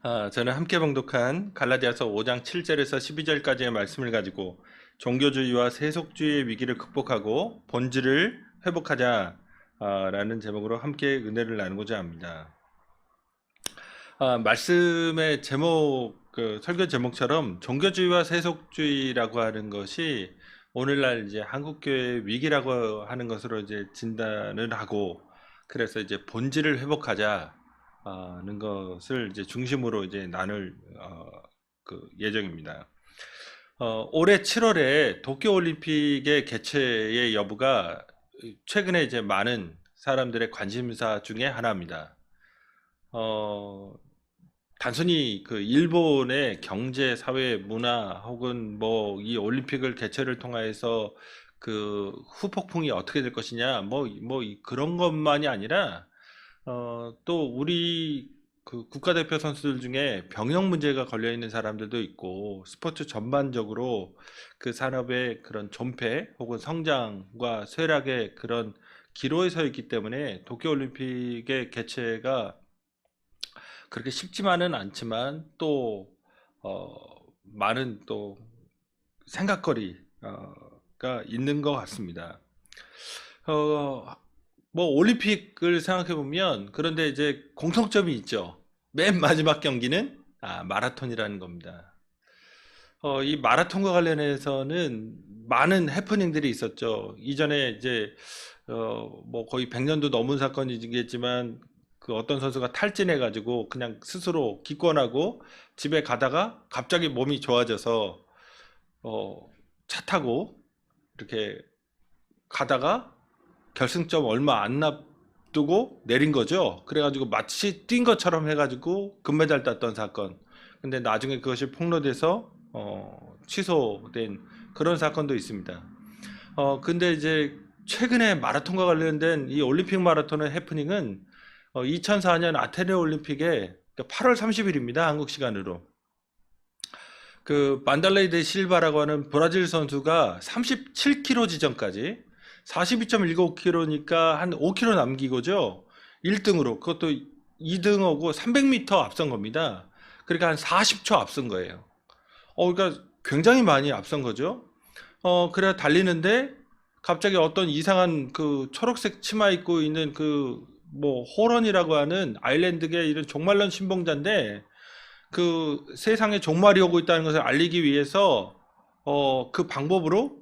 저는 함께 봉독한 갈라디아서 5장 7절에서 12절까지의 말씀을 가지고 종교주의와 세속주의의 위기를 극복하고 본질을 회복하자 라는 제목으로 함께 은혜를 나누고자 합니다. 말씀의 제목, 설교 제목처럼 종교주의와 세속주의라고 하는 것이 오늘날 이제 한국교회의 위기라고 하는 것으로 이제 진단을 하고, 그래서 이제 본질을 회복하자는 것을 이제 중심으로 이제 나눌 예정입니다. 올해 7월에 도쿄올림픽의 개최의 여부가 최근에 이제 많은 사람들의 관심사 중에 하나입니다. 단순히 그 일본의 경제, 사회, 문화 혹은 뭐 이 올림픽을 개최를 통해서 그 후폭풍이 어떻게 될 것이냐 그런 것만이 아니라 또 우리 그 국가대표 선수들 중에 병역 문제가 걸려 있는 사람들도 있고, 스포츠 전반적으로 그 산업의 그런 존폐 혹은 성장과 쇠락의 그런 기로에 서 있기 때문에 도쿄올림픽의 개최가 그렇게 쉽지만은 않지만 또 어, 많은 또 생각거리가 있는 것 같습니다. 어, 뭐 올림픽을 생각해 보면 그런데 이제 공통점이 있죠. 맨 마지막 경기는 마라톤이라는 겁니다. 이 마라톤과 관련해서는 많은 해프닝들이 있었죠. 이전에 이제 뭐 거의 100년도 넘은 사건이겠지만 그 어떤 선수가 탈진해 가지고 그냥 스스로 기권하고 집에 가다가 갑자기 몸이 좋아져서 어, 차 타고 이렇게 가다가 결승점 얼마 안 놔두고 내린 거죠. 그래가지고 마치 뛴 것처럼 해가지고 금메달 땄던 사건. 근데 나중에 그것이 폭로돼서 취소된 그런 사건도 있습니다. 근데 이제 최근에 마라톤과 관련된 이 올림픽 마라톤의 해프닝은 2004년 아테네 올림픽에 8월 30일입니다. 한국 시간으로. 그 만달레이 데 실바라고 하는 브라질 선수가 37km 지점까지 42.19km니까 한 5km 남기고죠. 1등으로 그것도 2등하고 300m 앞선 겁니다. 그러니까 한 40초 앞선 거예요. 그러니까 굉장히 많이 앞선 거죠. 그래 달리는데 갑자기 어떤 이상한 그 초록색 치마 입고 있는 그 뭐 호런이라고 하는 아일랜드계 이런 종말론 신봉자인데, 그 세상에 종말이 오고 있다는 것을 알리기 위해서 그 방법으로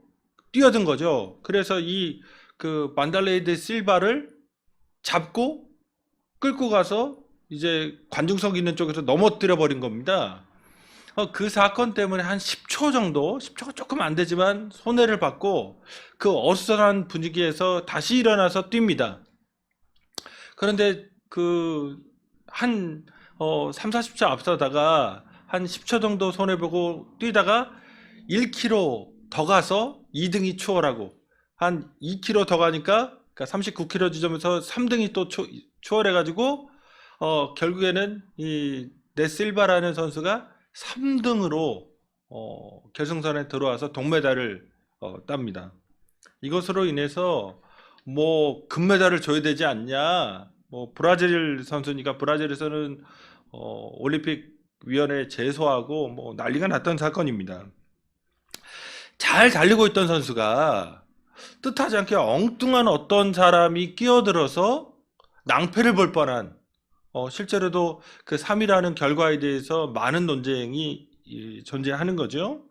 뛰어든 거죠. 그래서 이 그 만달레이 데 실바를 잡고 끌고 가서 이제 관중석 있는 쪽에서 넘어뜨려 버린 겁니다. 그 사건 때문에 한 10초 정도, 10초가 조금 안 되지만 손해를 받고 그 어수선한 분위기에서 다시 일어나서 뜁니다. 그런데 그 한 3, 40초 앞서다가 한 10초 정도 손해보고 뛰다가 1km 더 가서 2등이 추월하고 한 2km 더 가니까 그러니까 39km 지점에서 3등이 또 추월해가지고 결국에는 이 네실바라는 선수가 3등으로 결승선에 들어와서 동메달을 땁니다. 이것으로 인해서 뭐 금메달을 줘야 되지 않냐, 뭐 브라질 선수니까 브라질에서는 올림픽 위원회에 제소하고 뭐 난리가 났던 사건입니다. 잘 달리고 있던 선수가 뜻하지 않게 엉뚱한 어떤 사람이 끼어들어서 낭패를 볼 뻔한, 실제로도 그 3위라는 결과에 대해서 많은 논쟁이 존재하는 거죠.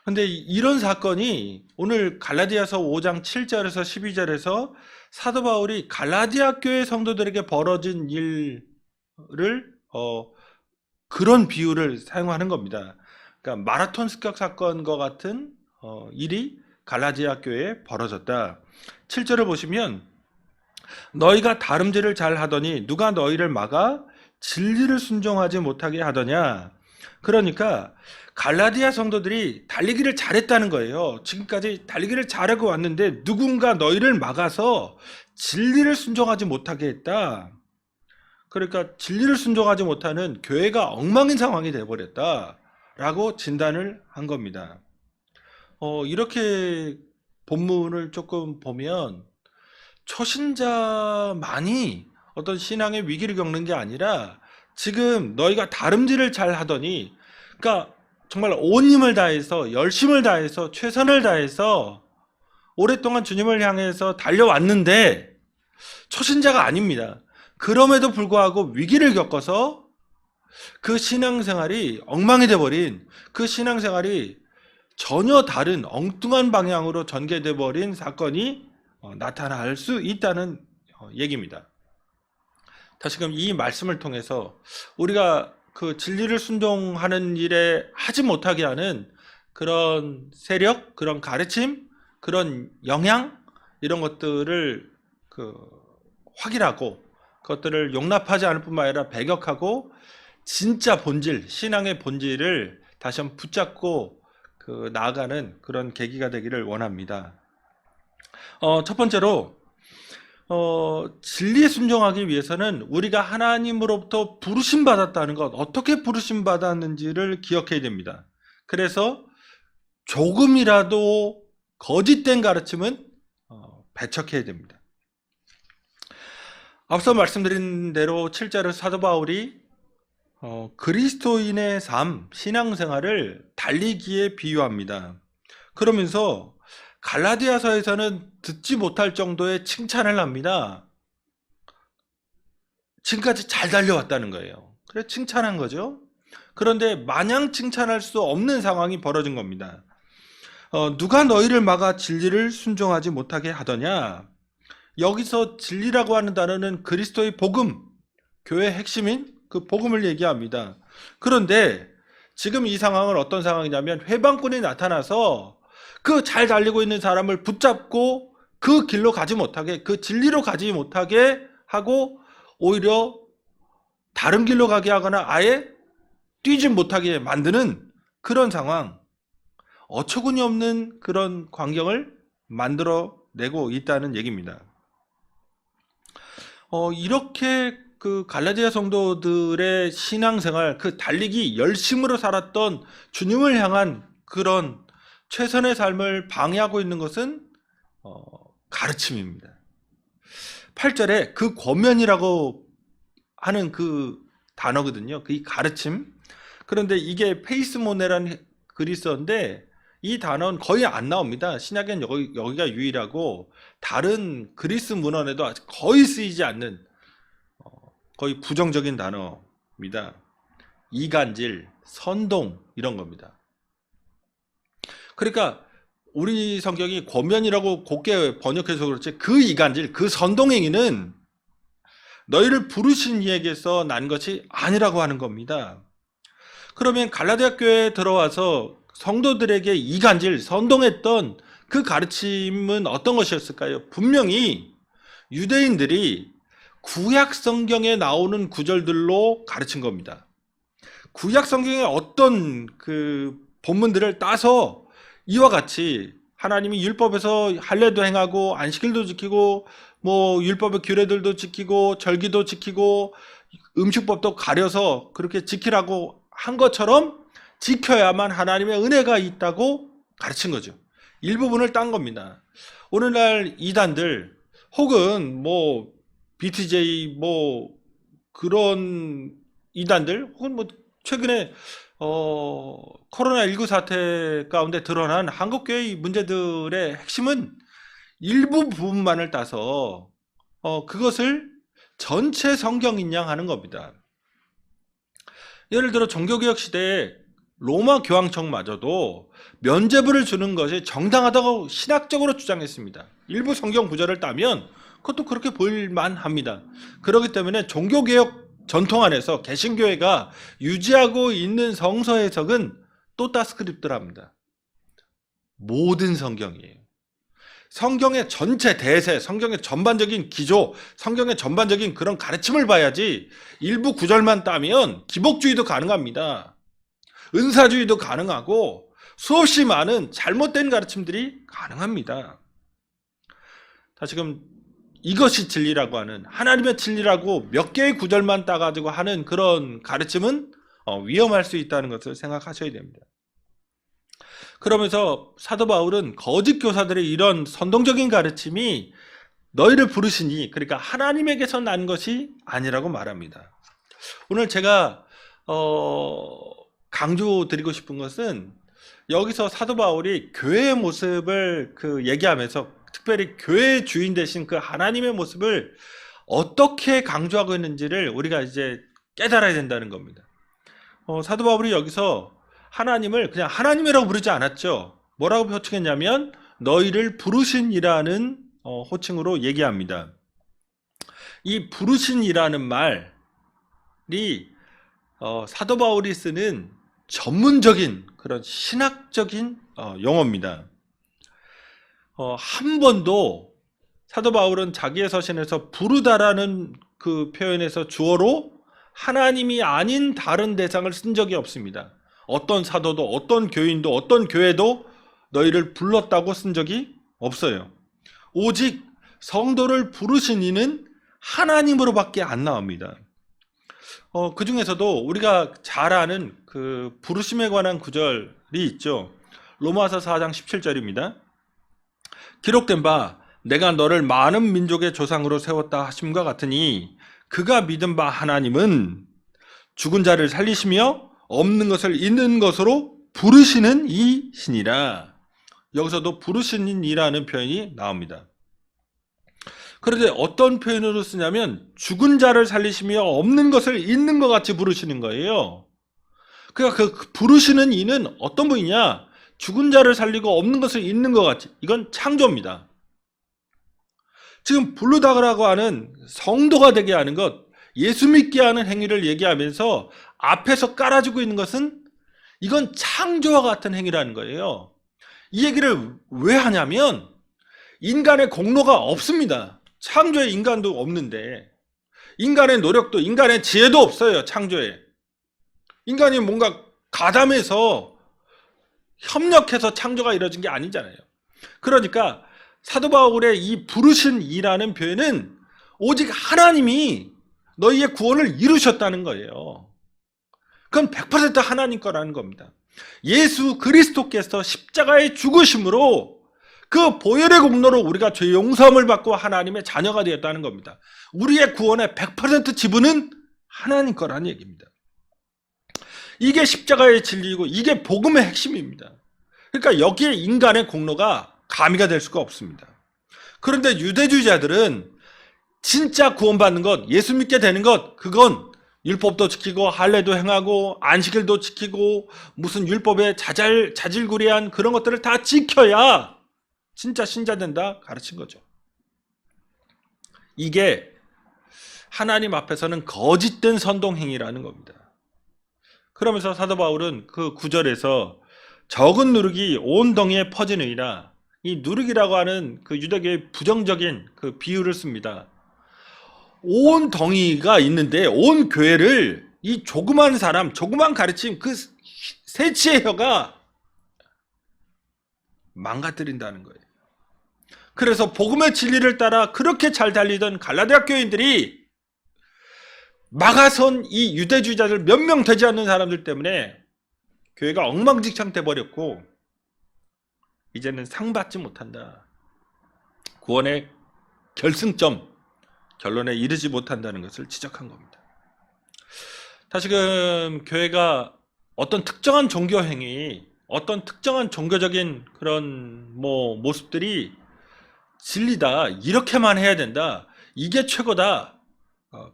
근데 이런 사건이 오늘 갈라디아서 5장 7절에서 12절에서 사도 바울이 갈라디아 교회 성도들에게 벌어진 일을 그런 비유를 사용하는 겁니다. 그러니까 마라톤 습격 사건과 같은 일이 갈라디아 교회에 벌어졌다. 7절을 보시면 너희가 다름질을 잘 하더니 누가 너희를 막아 진리를 순종하지 못하게 하더냐. 그러니까 갈라디아 성도들이 달리기를 잘했다는 거예요. 지금까지 달리기를 잘하고 왔는데 누군가 너희를 막아서 진리를 순종하지 못하게 했다. 그러니까 진리를 순종하지 못하는 교회가 엉망인 상황이 되어버렸다 라고 진단을 한 겁니다. 이렇게 본문을 조금 보면 초신자만이 어떤 신앙의 위기를 겪는 게 아니라 지금 너희가 다름질을 잘 하더니, 그러니까 정말 온 힘을 다해서 열심을 다해서 최선을 다해서 오랫동안 주님을 향해서 달려왔는데 초신자가 아닙니다. 그럼에도 불구하고 위기를 겪어서 그 신앙생활이 엉망이 돼버린, 그 신앙생활이 전혀 다른 엉뚱한 방향으로 전개돼 버린 사건이 나타날 수 있다는 얘기입니다. 다시금 이 말씀을 통해서 우리가 그 진리를 순종하는 일에 하지 못하게 하는 그런 세력, 그런 가르침, 그런 영향, 이런 것들을 확인하고 그것들을 용납하지 않을 뿐만 아니라 배격하고 진짜 본질, 신앙의 본질을 다시 한번 붙잡고 나아가는 그런 계기가 되기를 원합니다. 첫 번째로 진리에 순종하기 위해서는 우리가 하나님으로부터 부르심 받았다는 것, 어떻게 부르심 받았는지를 기억해야 됩니다. 그래서 조금이라도 거짓된 가르침은 배척해야 됩니다. 앞서 말씀드린 대로 7절을 사도 바울이 그리스도인의 삶, 신앙생활을 달리기에 비유합니다. 그러면서 갈라디아서에서는 듣지 못할 정도의 칭찬을 합니다. 지금까지 잘 달려왔다는 거예요. 그래서 칭찬한 거죠. 그런데 마냥 칭찬할 수 없는 상황이 벌어진 겁니다. 누가 너희를 막아 진리를 순종하지 못하게 하더냐? 여기서 진리라고 하는 단어는 그리스도의 복음, 교회의 핵심인 그 복음을 얘기합니다. 그런데 지금 이 상황은 어떤 상황이냐면 회방꾼이 나타나서 그 잘 달리고 있는 사람을 붙잡고 그 길로 가지 못하게, 그 진리로 가지 못하게 하고 오히려 다른 길로 가게 하거나 아예 뛰지 못하게 만드는 그런 상황, 어처구니 없는 그런 광경을 만들어내고 있다는 얘기입니다. 이렇게 그 갈라디아 성도들의 신앙생활, 그 달리기 열심으로 살았던 주님을 향한 그런 최선의 삶을 방해하고 있는 것은 가르침입니다. 8절에 그 권면이라고 하는 그 단어거든요. 그 가르침. 그런데 이게 페이스모네라는 그리스어인데 이 단어는 거의 안 나옵니다. 신약엔 여기가 유일하고 다른 그리스 문헌에도 거의 쓰이지 않는 거의 부정적인 단어입니다. 이간질, 선동 이런 겁니다. 그러니까 우리 성경이 권면이라고 곱게 번역해서 그렇지 그 이간질, 그 선동행위는 너희를 부르신 이에게서 난 것이 아니라고 하는 겁니다. 그러면 갈라디아 교회에 들어와서 성도들에게 이간질, 선동했던 그 가르침은 어떤 것이었을까요? 분명히 유대인들이 구약 성경에 나오는 구절들로 가르친 겁니다. 구약 성경의 어떤 그 본문들을 따서 이와 같이 하나님이 율법에서 할례도 행하고 안식일도 지키고 뭐 율법의 규례들도 지키고 절기도 지키고 음식법도 가려서 그렇게 지키라고 한 것처럼 지켜야만 하나님의 은혜가 있다고 가르친 거죠. 일부분을 딴 겁니다. 오늘날 이단들 혹은 뭐 BTJ 뭐 그런 이단들 혹은 뭐 최근에 코로나19 사태 가운데 드러난 한국교회의 문제들의 핵심은 일부 부분만을 따서 그것을 전체 성경인 양 하는 겁니다. 예를 들어 종교개혁 시대에 로마 교황청마저도 면죄부를 주는 것이 정당하다고 신학적으로 주장했습니다. 일부 성경 구절을 따면 그것도 그렇게 보일만합니다. 그렇기 때문에 종교개혁 전통 안에서 개신교회가 유지하고 있는 성서 해석은 또따 스크립트랍니다. 모든 성경이에요. 성경의 전체 대세, 성경의 전반적인 기조, 성경의 전반적인 그런 가르침을 봐야지 일부 구절만 따면 기복주의도 가능합니다. 은사주의도 가능하고 수없이 많은 잘못된 가르침들이 가능합니다. 다시금 이것이 진리라고 하는, 하나님의 진리라고 몇 개의 구절만 따가지고 하는 그런 가르침은 위험할 수 있다는 것을 생각하셔야 됩니다. 그러면서 사도 바울은 거짓 교사들의 이런 선동적인 가르침이 너희를 부르시니, 그러니까 하나님에게서 난 것이 아니라고 말합니다. 오늘 제가 강조드리고 싶은 것은 여기서 사도 바울이 교회의 모습을 얘기하면서 특별히 교회의 주인 되신 그 하나님의 모습을 어떻게 강조하고 있는지를 우리가 이제 깨달아야 된다는 겁니다. 사도 바울이 여기서 하나님을 그냥 하나님이라고 부르지 않았죠. 뭐라고 호칭했냐면 너희를 부르신이라는 호칭으로 얘기합니다. 이 부르신이라는 말이 사도 바울이 쓰는 전문적인 그런 신학적인 용어입니다. 한 번도 사도 바울은 자기의 서신에서 부르다라는 그 표현에서 주어로 하나님이 아닌 다른 대상을 쓴 적이 없습니다. 어떤 사도도 어떤 교인도 어떤 교회도 너희를 불렀다고 쓴 적이 없어요. 오직 성도를 부르신 이는 하나님으로밖에 안 나옵니다. 그 중에서도 우리가 잘 아는 그 부르심에 관한 구절이 있죠. 로마서 4장 17절입니다. 기록된 바 내가 너를 많은 민족의 조상으로 세웠다 하심과 같으니 그가 믿은 바 하나님은 죽은 자를 살리시며 없는 것을 있는 것으로 부르시는 이시니라. 여기서도 부르시는 이라는 표현이 나옵니다. 그런데 어떤 표현으로 쓰냐면 죽은 자를 살리시며 없는 것을 있는 것 같이 부르시는 거예요. 그러니까 그 부르시는 이는 어떤 분이냐? 죽은 자를 살리고 없는 것을 있는 것 같이. 이건 창조입니다. 지금 부르다라고 하는 성도가 되게 하는 것, 예수 믿게 하는 행위를 얘기하면서 앞에서 깔아주고 있는 것은 이건 창조와 같은 행위라는 거예요. 이 얘기를 왜 하냐면 인간의 공로가 없습니다. 창조에 인간도 없는데 인간의 노력도 인간의 지혜도 없어요. 창조에 인간이 뭔가 가담해서 협력해서 창조가 이루어진 게 아니잖아요. 그러니까 사도 바울의 이 부르신 이라는 표현은 오직 하나님이 너희의 구원을 이루셨다는 거예요. 그건 100% 하나님 거라는 겁니다. 예수 그리스도께서 십자가의 죽으심으로 그 보혈의 공로로 우리가 죄 용서함을 받고 하나님의 자녀가 되었다는 겁니다. 우리의 구원의 100% 지분은 하나님 거라는 얘기입니다. 이게 십자가의 진리이고 이게 복음의 핵심입니다. 그러니까 여기에 인간의 공로가 가미가 될 수가 없습니다. 그런데 유대주의자들은 진짜 구원받는 것, 예수 믿게 되는 것, 그건 율법도 지키고 할례도 행하고 안식일도 지키고 무슨 율법에 자질구레한 그런 것들을 다 지켜야 진짜 신자 된다 가르친 거죠. 이게 하나님 앞에서는 거짓된 선동행위라는 겁니다. 그러면서 사도 바울은 그 9절에서 적은 누룩이 온 덩이에 퍼지느니라, 이 누룩이라고 하는 그 유대교의 부정적인 그 비유를 씁니다. 온 덩이가 있는데 온 교회를 이 조그만 사람, 조그만 가르침, 그 새치의 혀가 망가뜨린다는 거예요. 그래서 복음의 진리를 따라 그렇게 잘 달리던 갈라디아 교인들이 막아선 이 유대주의자들 몇 명 되지 않는 사람들 때문에 교회가 엉망진창 돼버렸고 이제는 상 받지 못한다. 구원의 결승점, 결론에 이르지 못한다는 것을 지적한 겁니다. 다시금 교회가 어떤 특정한 종교 행위, 어떤 특정한 종교적인 그런 모습들이 진리다, 이렇게만 해야 된다, 이게 최고다,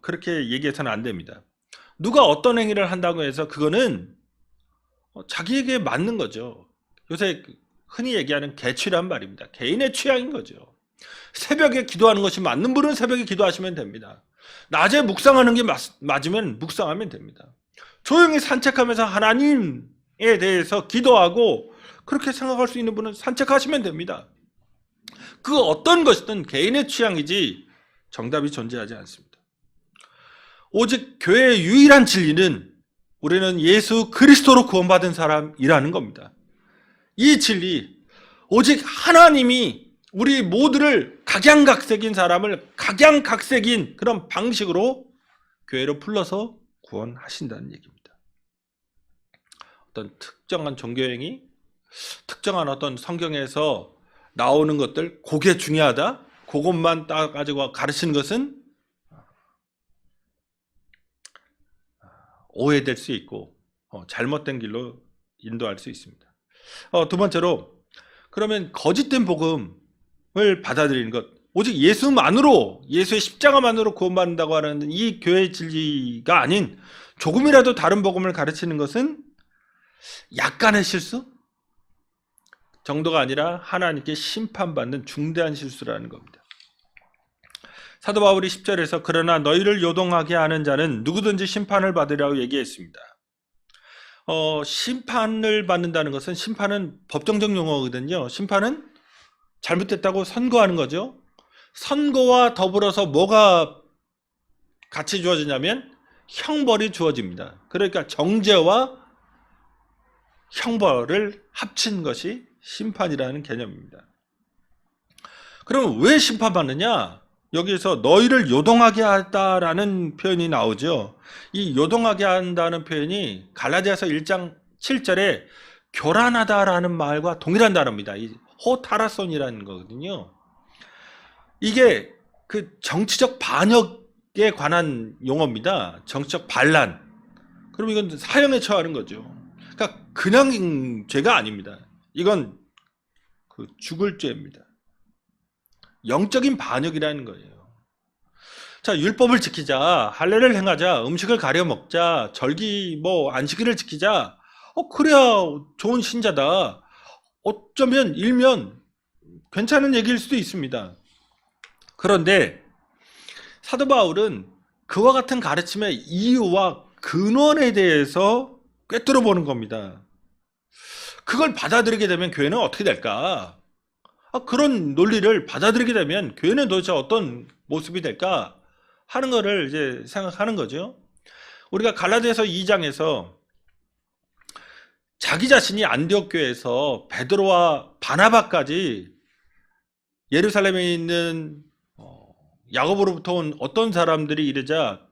그렇게 얘기해서는 안 됩니다. 누가 어떤 행위를 한다고 해서 그거는 자기에게 맞는 거죠. 요새 흔히 얘기하는 개취란 말입니다. 개인의 취향인 거죠. 새벽에 기도하는 것이 맞는 분은 새벽에 기도하시면 됩니다. 낮에 묵상하는 게 맞으면 묵상하면 됩니다. 조용히 산책하면서 하나님에 대해서 기도하고 그렇게 생각할 수 있는 분은 산책하시면 됩니다. 그 어떤 것이든 개인의 취향이지 정답이 존재하지 않습니다. 오직 교회의 유일한 진리는 우리는 예수 그리스도로 구원받은 사람이라는 겁니다. 이 진리, 오직 하나님이 우리 모두를 각양각색인 사람을 각양각색인 그런 방식으로 교회로 불러서 구원하신다는 얘기입니다. 어떤 특정한 종교행위, 특정한 어떤 성경에서 나오는 것들, 그게 중요하다, 그것만 따가지고 가르치는 것은 오해될 수 있고 잘못된 길로 인도할 수 있습니다. 두 번째로, 그러면 거짓된 복음을 받아들이는 것, 오직 예수만으로, 예수의 십자가만으로 구원받는다고 하는 이 교회의 진리가 아닌 조금이라도 다른 복음을 가르치는 것은 약간의 실수 정도가 아니라 하나님께 심판받는 중대한 실수라는 겁니다. 사도 바울이 10절에서 그러나 너희를 요동하게 하는 자는 누구든지 심판을 받으리라고 얘기했습니다. 심판을 받는다는 것은, 심판은 법정적 용어거든요. 심판은 잘못됐다고 선고하는 거죠. 선고와 더불어서 뭐가 같이 주어지냐면 형벌이 주어집니다. 그러니까 정죄와 형벌을 합친 것이 심판이라는 개념입니다. 그럼 왜 심판받느냐? 여기서 너희를 요동하게 하다라는 표현이 나오죠. 이 요동하게 한다는 표현이 갈라디아서 1장 7절에 교란하다라는 말과 동일한 단어입니다. 이 호타라손이라는 거거든요. 이게 그 정치적 반역에 관한 용어입니다. 정치적 반란. 그럼 이건 사형에 처하는 거죠. 그러니까 그냥 죄가 아닙니다. 이건 그 죽을 죄입니다. 영적인 반역이라는 거예요. 자, 율법을 지키자, 할례를 행하자, 음식을 가려 먹자, 절기 안식일을 지키자. 그래야 좋은 신자다. 어쩌면 일면 괜찮은 얘기일 수도 있습니다. 그런데 사도 바울은 그와 같은 가르침의 이유와 근원에 대해서 꿰뚫어 보는 겁니다. 그걸 받아들이게 되면 교회는 어떻게 될까? 그런 논리를 받아들이게 되면 교회는 도대체 어떤 모습이 될까 하는 거를 이제 생각하는 거죠. 우리가 갈라디아서 2장에서 자기 자신이 안디옥 교회에서 베드로와 바나바까지 예루살렘에 있는 야고보로부터 온 어떤 사람들이 이르자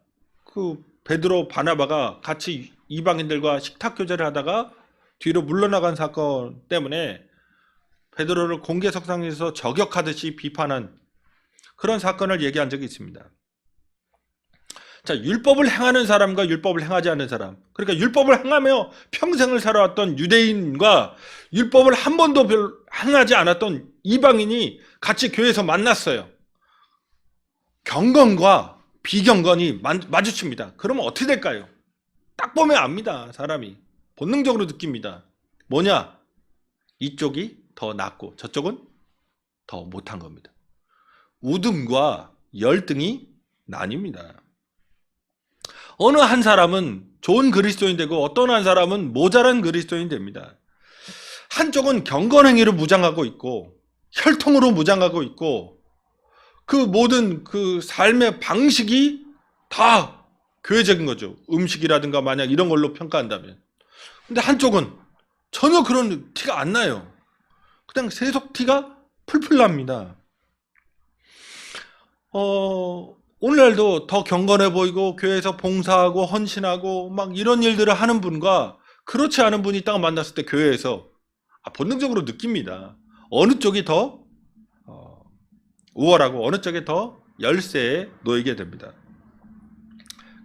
그 베드로 바나바가 같이 이방인들과 식탁 교제를 하다가 뒤로 물러나간 사건 때문에 베드로를 공개석상에서 저격하듯이 비판한 그런 사건을 얘기한 적이 있습니다. 자, 율법을 행하는 사람과 율법을 행하지 않는 사람, 그러니까 율법을 행하며 평생을 살아왔던 유대인과 율법을 한 번도 행하지 않았던 이방인이 같이 교회에서 만났어요. 경건과 비경건이 마주칩니다. 그러면 어떻게 될까요? 딱 보면 압니다. 사람이 본능적으로 느낍니다. 뭐냐? 이쪽이 더 낫고 저쪽은 더 못한 겁니다. 우등과 열등이 나뉩니다. 어느 한 사람은 좋은 그리스도인 되고 어떤 한 사람은 모자란 그리스도인 됩니다. 한쪽은 경건행위로 무장하고 있고 혈통으로 무장하고 있고 그 모든 그 삶의 방식이 다 교회적인 거죠. 음식이라든가 만약 이런 걸로 평가한다면. 근데 한쪽은 전혀 그런 티가 안 나요. 그냥 세속티가 풀풀 납니다. 오늘날도 더 경건해 보이고 교회에서 봉사하고 헌신하고 막 이런 일들을 하는 분과 그렇지 않은 분이 딱 만났을 때 교회에서 본능적으로 느낍니다. 어느 쪽이 더 우월하고 어느 쪽에 더 열세에 놓이게 됩니다.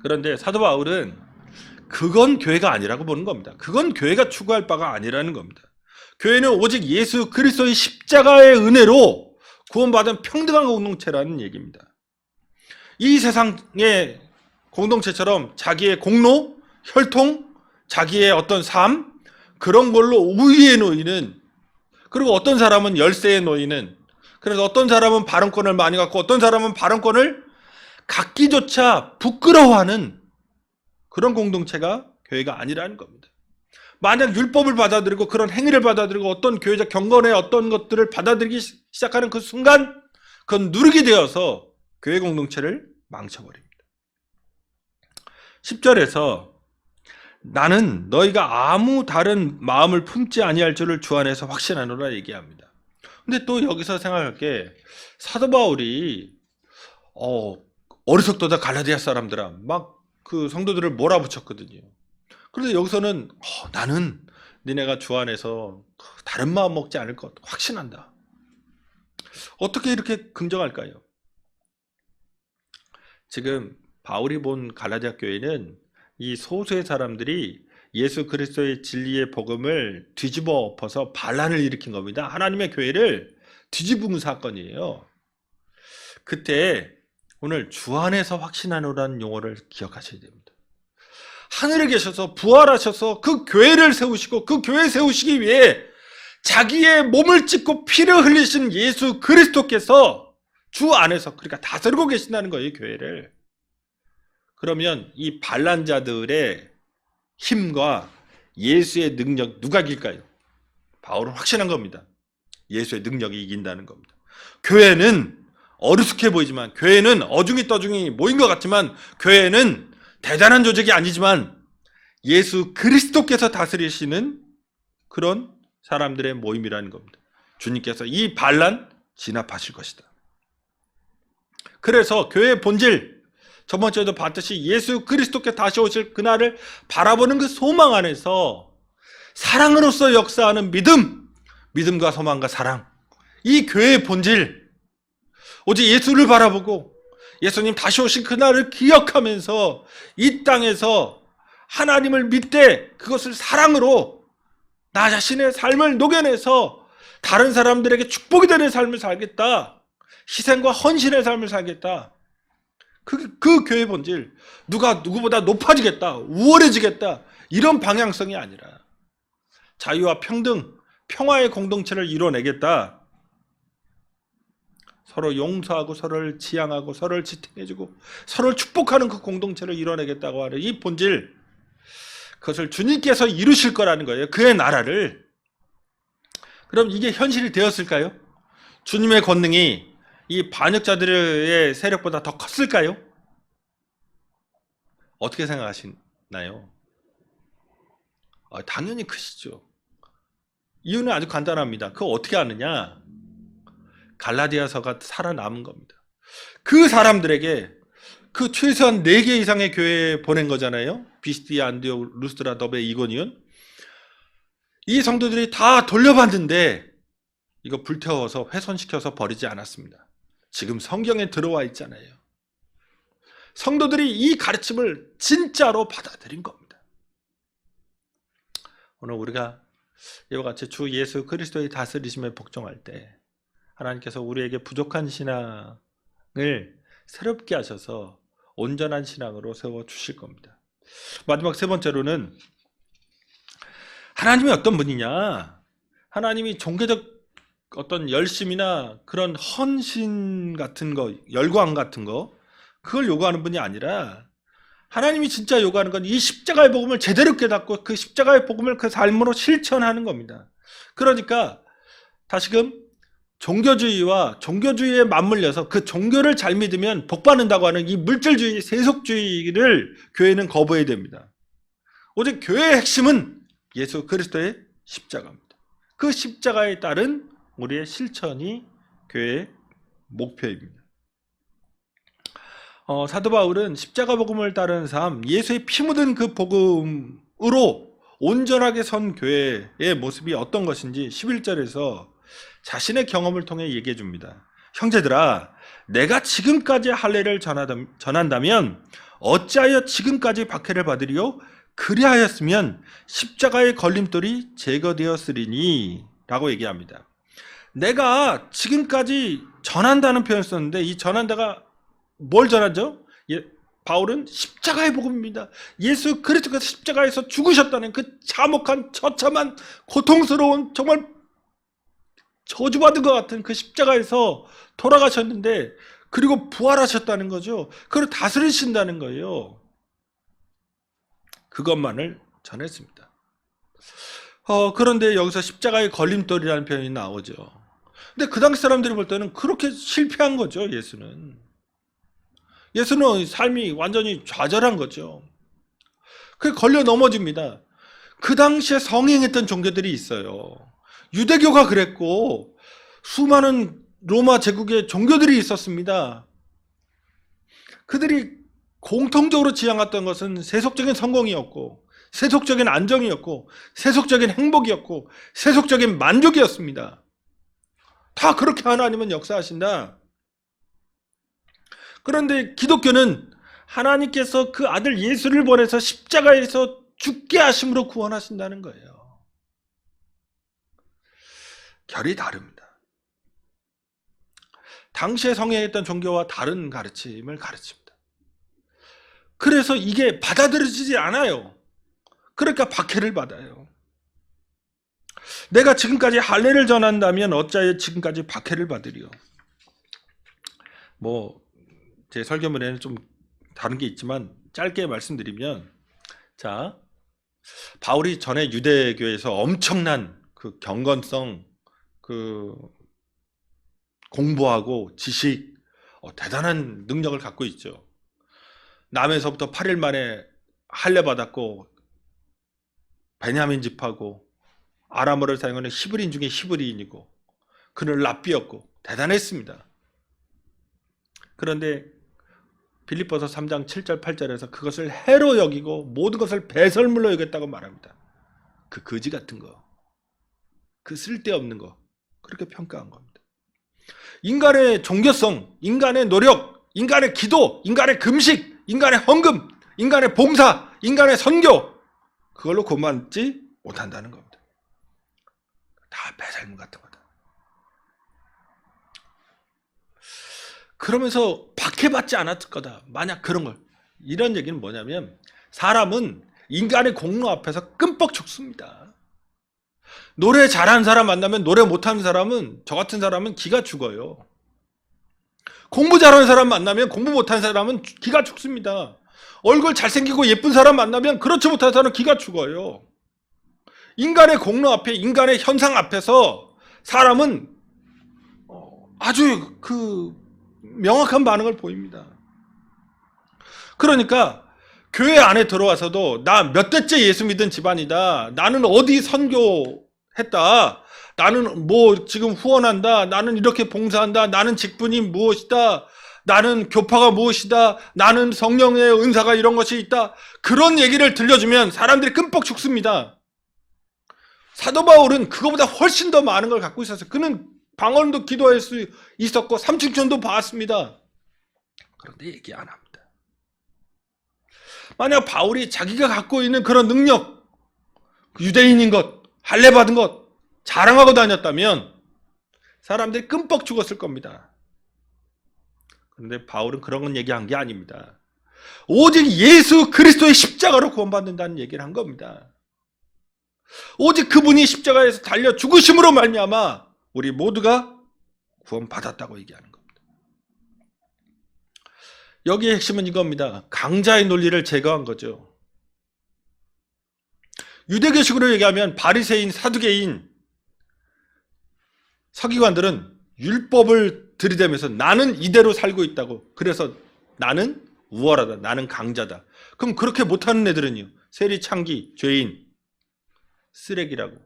그런데 사도 바울은 그건 교회가 아니라고 보는 겁니다. 그건 교회가 추구할 바가 아니라는 겁니다. 교회는 오직 예수 그리스도의 십자가의 은혜로 구원받은 평등한 공동체라는 얘기입니다. 이 세상의 공동체처럼 자기의 공로, 혈통, 자기의 어떤 삶, 그런 걸로 우위에 놓이는, 그리고 어떤 사람은 열세에 놓이는, 그래서 어떤 사람은 발언권을 많이 갖고 어떤 사람은 발언권을 갖기조차 부끄러워하는 그런 공동체가 교회가 아니라는 겁니다. 만약 율법을 받아들이고 그런 행위를 받아들이고 어떤 교회적 경건의 어떤 것들을 받아들이기 시작하는 그 순간 그건 누르게 되어서 교회 공동체를 망쳐버립니다. 10절에서 나는 너희가 아무 다른 마음을 품지 아니할 줄을 주 안에서 확신하노라 얘기합니다. 근데 또 여기서 생각할 게 사도 바울이 어리석도다 갈라디아 사람들아 막 그 성도들을 몰아붙였거든요. 그런데 여기서는 나는 니네가 주 안에서 다른 마음 먹지 않을 것 확신한다. 어떻게 이렇게 긍정할까요? 지금 바울이 본 갈라디아 교회는 이 소수의 사람들이 예수 그리스도의 진리의 복음을 뒤집어 엎어서 반란을 일으킨 겁니다. 하나님의 교회를 뒤집은 사건이에요. 그때 오늘 주 안에서 확신하노라는 용어를 기억하셔야 됩니다. 하늘에 계셔서 부활하셔서 그 교회를 세우시고 그 교회 세우시기 위해 자기의 몸을 찢고 피를 흘리신 예수 그리스도께서 주 안에서 그러니까 다스리고 계신다는 거예요, 교회를. 그러면 이 반란자들의 힘과 예수의 능력 누가 이길까요? 바울은 확신한 겁니다. 예수의 능력이 이긴다는 겁니다. 교회는 어리숙해 보이지만, 교회는 어중이 떠중이 모인 것 같지만, 교회는 대단한 조직이 아니지만 예수 그리스도께서 다스리시는 그런 사람들의 모임이라는 겁니다. 주님께서 이 반란 진압하실 것이다. 그래서 교회의 본질, 저번 주에도 봤듯이 예수 그리스도께 다시 오실 그날을 바라보는 그 소망 안에서 사랑으로서 역사하는 믿음, 믿음과 소망과 사랑, 이 교회의 본질, 오직 예수를 바라보고 예수님 다시 오신 그날을 기억하면서 이 땅에서 하나님을 믿되 그것을 사랑으로 나 자신의 삶을 녹여내서 다른 사람들에게 축복이 되는 삶을 살겠다. 희생과 헌신의 삶을 살겠다. 그 교회의 본질, 누가 누구보다 높아지겠다, 우월해지겠다, 이런 방향성이 아니라 자유와 평등, 평화의 공동체를 이뤄내겠다. 서로 용서하고 서로를 지향하고 서로를 지탱해주고 서로를 축복하는 그 공동체를 이뤄내겠다고 하는 이 본질, 그것을 주님께서 이루실 거라는 거예요. 그의 나라를. 그럼 이게 현실이 되었을까요? 주님의 권능이 이 반역자들의 세력보다 더 컸을까요? 어떻게 생각하시나요? 당연히 크시죠. 이유는 아주 간단합니다. 그거 어떻게 아느냐? 갈라디아서가 살아남은 겁니다. 그 사람들에게 그 최소한 4개 이상의 교회에 보낸 거잖아요. 비스디아, 안디옥, 루스드라, 더베, 이고니온. 이 성도들이 다 돌려받는데 이거 불태워서 훼손시켜서 버리지 않았습니다. 지금 성경에 들어와 있잖아요. 성도들이 이 가르침을 진짜로 받아들인 겁니다. 오늘 우리가 이와 같이 주 예수 그리스도의 다스리심에 복종할 때 하나님께서 우리에게 부족한 신앙을 새롭게 하셔서 온전한 신앙으로 세워주실 겁니다. 마지막 세 번째로는 하나님이 어떤 분이냐? 하나님이 종교적 어떤 열심이나 그런 헌신 같은 거, 열광 같은 거, 그걸 요구하는 분이 아니라 하나님이 진짜 요구하는 건 이 십자가의 복음을 제대로 깨닫고 그 십자가의 복음을 그 삶으로 실천하는 겁니다. 그러니까 다시금 종교주의와 종교주의에 맞물려서 그 종교를 잘 믿으면 복 받는다고 하는 이 물질주의, 세속주의를 교회는 거부해야 됩니다. 오직 교회의 핵심은 예수 그리스도의 십자가입니다. 그 십자가에 따른 우리의 실천이 교회의 목표입니다. 사도 바울은 십자가 복음을 따르는 삶, 예수의 피 묻은 그 복음으로 온전하게 선 교회의 모습이 어떤 것인지 11절에서 자신의 경험을 통해 얘기해 줍니다. 형제들아, 내가 지금까지 할례를 전한다면 어찌하여 지금까지 박해를 받으리요? 그리하였으면 십자가의 걸림돌이 제거되었으리니 라고 얘기합니다. 내가 지금까지 전한다는 표현을 썼는데 이 전한다가 뭘 전하죠? 바울은 십자가의 복음입니다. 예수 그리스도께서 십자가에서 죽으셨다는 그 참혹한 처참한 고통스러운 정말 저주받은 것 같은 그 십자가에서 돌아가셨는데 그리고 부활하셨다는 거죠. 그걸 다스리신다는 거예요. 그것만을 전했습니다. 그런데 여기서 십자가의 걸림돌이라는 표현이 나오죠. 근데 그 당시 사람들이 볼 때는 그렇게 실패한 거죠. 예수는 삶이 완전히 좌절한 거죠. 그게 걸려 넘어집니다. 그 당시에 성행했던 종교들이 있어요. 유대교가 그랬고 수많은 로마 제국의 종교들이 있었습니다. 그들이 공통적으로 지향했던 것은 세속적인 성공이었고 세속적인 안정이었고 세속적인 행복이었고 세속적인 만족이었습니다. 다 그렇게 하나님은 역사하신다. 그런데 기독교는 하나님께서 그 아들 예수를 보내서 십자가에서 죽게 하심으로 구원하신다는 거예요. 결이 다릅니다. 당시에 성행했던 종교와 다른 가르침을 가르칩니다. 그래서 이게 받아들여지지 않아요. 그러니까 박해를 받아요. 내가 지금까지 할례를 전한다면 어찌하여 지금까지 박해를 받으리요. 제 설교문에는 좀 다른 게 있지만 짧게 말씀드리면, 자, 바울이 전에 유대교에서 엄청난 그 경건성, 그 공부하고 지식, 대단한 능력을 갖고 있죠. 남에서부터 8일 만에 할례 받았고, 베냐민 집하고 아람어를 사용하는 히브리인 중에 히브리인이고, 그는 랍비였고 대단했습니다. 그런데 빌립보서 3장 7절 8절에서 그것을 해로 여기고 모든 것을 배설물로 여겼다고 말합니다. 그 거지 같은 거, 그 쓸데없는 거, 그렇게 평가한 겁니다. 인간의 종교성, 인간의 노력, 인간의 기도, 인간의 금식, 인간의 헌금, 인간의 봉사, 인간의 선교, 그걸로 고만지 못한다는 겁니다. 다 배설물 같은 거다. 그러면서 박해받지 않았을 거다. 만약 그런 걸. 이런 얘기는 뭐냐면, 사람은 인간의 공로 앞에서 끔뻑 죽습니다. 노래 잘하는 사람 만나면 노래 못하는 사람은, 저 같은 사람은 기가 죽어요. 공부 잘하는 사람 만나면 공부 못하는 사람은 기가 죽습니다. 얼굴 잘생기고 예쁜 사람 만나면 그렇지 못한 사람은 기가 죽어요. 인간의 공로 앞에, 인간의 현상 앞에서 사람은 아주 명확한 반응을 보입니다. 그러니까 교회 안에 들어와서도 나 몇 대째 예수 믿은 집안이다, 나는 어디 선교했다, 나는 지금 후원한다, 나는 이렇게 봉사한다, 나는 직분이 무엇이다, 나는 교파가 무엇이다, 나는 성령의 은사가 이런 것이 있다, 그런 얘기를 들려주면 사람들이 끔뻑 죽습니다. 사도 바울은 그거보다 훨씬 더 많은 걸 갖고 있었어요. 그는 방언도 기도할 수 있었고 삼층천도 봤습니다. 그런데 얘기 안 합니다. 만약 바울이 자기가 갖고 있는 그런 능력, 유대인인 것, 할례 받은 것 자랑하고 다녔다면 사람들이 끔뻑 죽었을 겁니다. 그런데 바울은 그런 건 얘기한 게 아닙니다. 오직 예수 그리스도의 십자가로 구원받는다는 얘기를 한 겁니다. 오직 그분이 십자가에서 달려 죽으심으로 말미암아 우리 모두가 구원받았다고 얘기하는 겁니다. 여기의 핵심은 이겁니다. 강자의 논리를 제거한 거죠. 유대교식으로 얘기하면 바리새인, 사두개인, 서기관들은 율법을 들이대면서 나는 이대로 살고 있다고, 그래서 나는 우월하다, 나는 강자다. 그럼 그렇게 못하는 애들은요, 세리, 창기, 죄인, 쓰레기라고.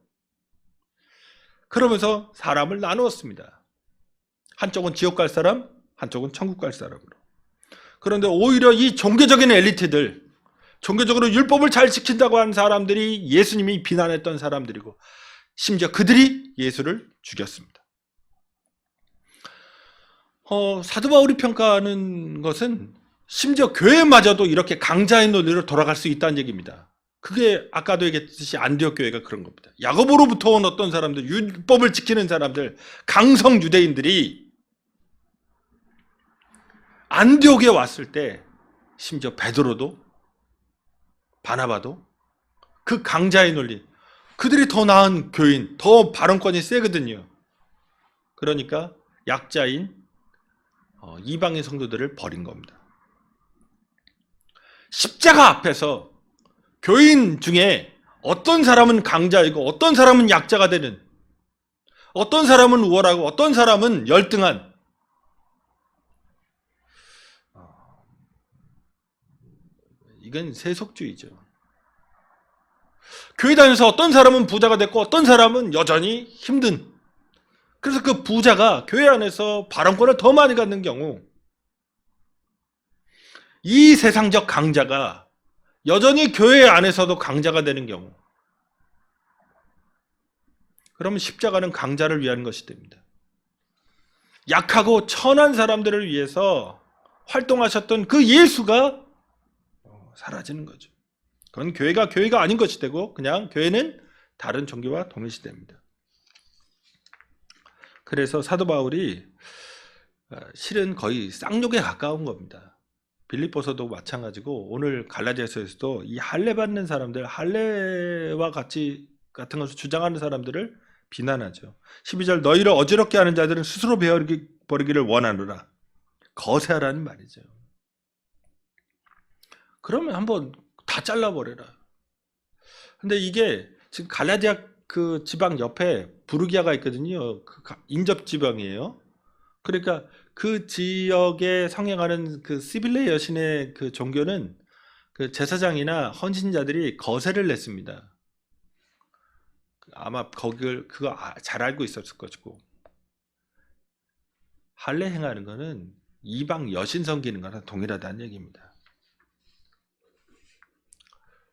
그러면서 사람을 나누었습니다. 한쪽은 지옥 갈 사람, 한쪽은 천국 갈 사람으로. 그런데 오히려 이 종교적인 엘리트들, 종교적으로 율법을 잘 지킨다고 하는 사람들이 예수님이 비난했던 사람들이고, 심지어 그들이 예수를 죽였습니다. 사도 바울이 평가하는 것은 심지어 교회마저도 이렇게 강자의 논리로 돌아갈 수 있다는 얘기입니다. 그게 아까도 얘기했듯이 안디옥 교회가 그런 겁니다. 야고보로부터 온 어떤 사람들, 율법을 지키는 사람들, 강성 유대인들이 안디옥에 왔을 때, 심지어 베드로도 바나바도 그 강자의 논리, 그들이 더 나은 교인, 더 발언권이 세거든요. 그러니까 약자인 이방인 성도들을 버린 겁니다. 십자가 앞에서 교인 중에 어떤 사람은 강자이고 어떤 사람은 약자가 되는, 어떤 사람은 우월하고 어떤 사람은 열등한, 이건 세속주의죠. 교회 다니면서 어떤 사람은 부자가 됐고 어떤 사람은 여전히 힘든, 그래서 그 부자가 교회 안에서 발언권을 더 많이 갖는 경우, 이 세상적 강자가 여전히 교회 안에서도 강자가 되는 경우, 그러면 십자가는 강자를 위한 것이 됩니다. 약하고 천한 사람들을 위해서 활동하셨던 그 예수가 사라지는 거죠. 그건 교회가 아닌 것이 되고 그냥 교회는 다른 종교와 동일시됩니다. 그래서 사도 바울이 실은 거의 쌍욕에 가까운 겁니다. 빌립보서도 마찬가지고 오늘 갈라디아서에서도 이 할례 받는 사람들, 할례와 같은 것을 주장하는 사람들을 비난하죠. 12절 너희를 어지럽게 하는 자들은 스스로 베어버리기를 원하노라. 거세하라는 말이죠. 그러면 한번 다 잘라버려라. 근데 이게 지금 갈라디아 그 지방 옆에 부르기아가 있거든요. 그 인접 지방이에요. 그러니까 그 지역에 성행하는 그 시빌레 여신의 그 종교는 그 제사장이나 헌신자들이 거세를 냈습니다. 아마 그거 잘 알고 있었을 것이고, 할례 행하는 거는 이방 여신 섬기는 거랑 동일하다는 얘기입니다.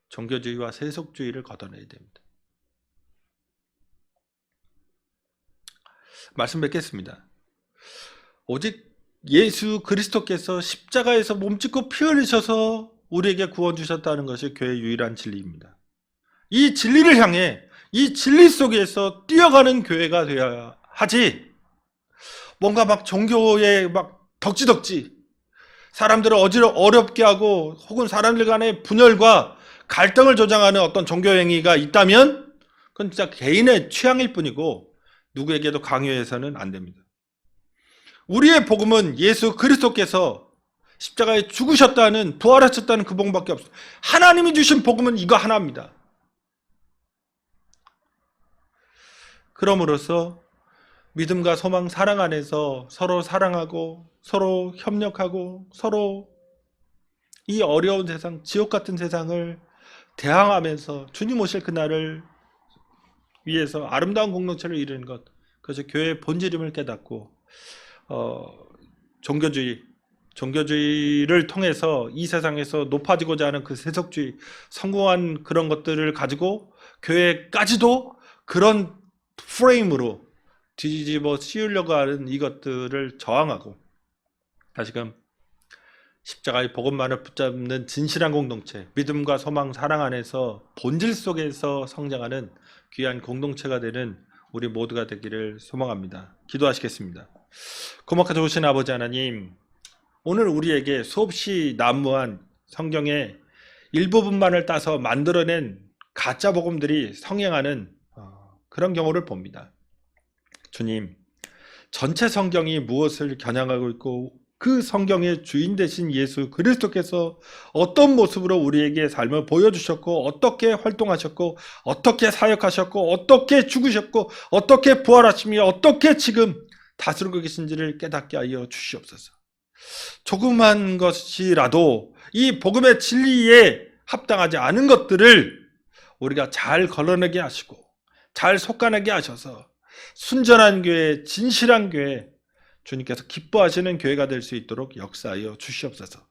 종교주의와 세속주의를 걷어내야 됩니다. 말씀 뵙겠습니다. 오직 예수 그리스도께서 십자가에서 몸짓고 피 흘리셔서 우리에게 구원 주셨다는 것이 교회의 유일한 진리입니다. 이 진리를 향해 이 진리 속에서 뛰어가는 교회가 되어야 하지, 뭔가 막 종교에 막 덕지덕지 사람들을 어렵게 하고 혹은 사람들 간의 분열과 갈등을 조장하는 어떤 종교 행위가 있다면 그건 진짜 개인의 취향일 뿐이고 누구에게도 강요해서는 안 됩니다. 우리의 복음은 예수 그리스도께서 십자가에 죽으셨다는, 부활하셨다는 그 복음밖에 없어요. 하나님이 주신 복음은 이거 하나입니다. 그럼으로써 믿음과 소망, 사랑 안에서 서로 사랑하고 서로 협력하고 서로 이 어려운 세상, 지옥 같은 세상을 대항하면서 주님 오실 그날을 위해서 아름다운 공동체를 이루는 것, 그래서 교회의 본질임을 깨닫고 종교주의를 통해서 이 세상에서 높아지고자 하는 그 세속주의, 성공한 그런 것들을 가지고 교회까지도 그런 프레임으로 뒤집어 씌우려고 하는 이것들을 저항하고 다시금 십자가의 복음만을 붙잡는 진실한 공동체, 믿음과 소망, 사랑 안에서 본질 속에서 성장하는 귀한 공동체가 되는 우리 모두가 되기를 소망합니다. 기도하시겠습니다. 고맙고 좋으신 아버지 하나님, 오늘 우리에게 수없이 난무한 성경의 일부분만을 따서 만들어낸 가짜 복음들이 성행하는 그런 경우를 봅니다. 주님, 전체 성경이 무엇을 겨냥하고 있고 그 성경의 주인 되신 예수 그리스도께서 어떤 모습으로 우리에게 삶을 보여주셨고 어떻게 활동하셨고 어떻게 사역하셨고 어떻게 죽으셨고 어떻게 부활하시며 어떻게 지금 다스리고 계신지를 깨닫게 하여 주시옵소서. 조그만 것이라도 이 복음의 진리에 합당하지 않은 것들을 우리가 잘 걸러내게 하시고 잘 솎아내게 하셔서 순전한 교회, 진실한 교회, 주님께서 기뻐하시는 교회가 될 수 있도록 역사하여 주시옵소서.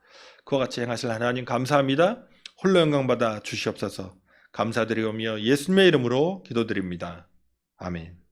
그와 같이 행하실 하나님 감사합니다. 홀로 영광받아 주시옵소서. 감사드리오며 예수님의 이름으로 기도드립니다. 아멘.